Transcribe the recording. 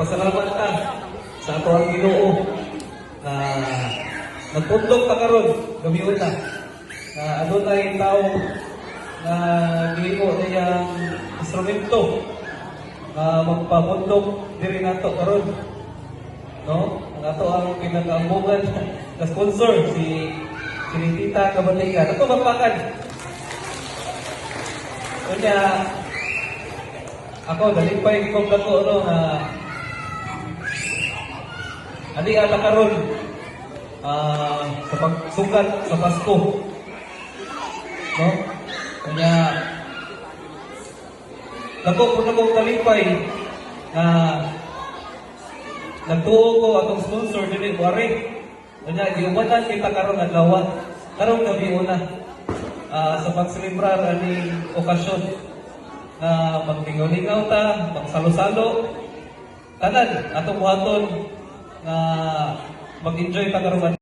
magpasalamat ka sa ato ang Ginoo na nagpundok ka karon gamiyon na. Ano na yung tao na giligo na yung instrumento magpapundok diri nato karon. No? Ang ato ang pinag-aambugan na sponsor si Tita Kabatigan. Ito mapakan. Kanya ako dalipay kong dato no na ali ala karon sa pagsukat sa Pasko. No? Kanya dako po na kong dalipay na nagtuo ko atong sponsor dili wari. Kanya giubanan kita karon adlaw. Karong gabi una sa pagselebrar ani okasyon na magtingaw-lingaw ta, magsalo-salo. Tanan atong buhaton na mag-enjoy ta karon.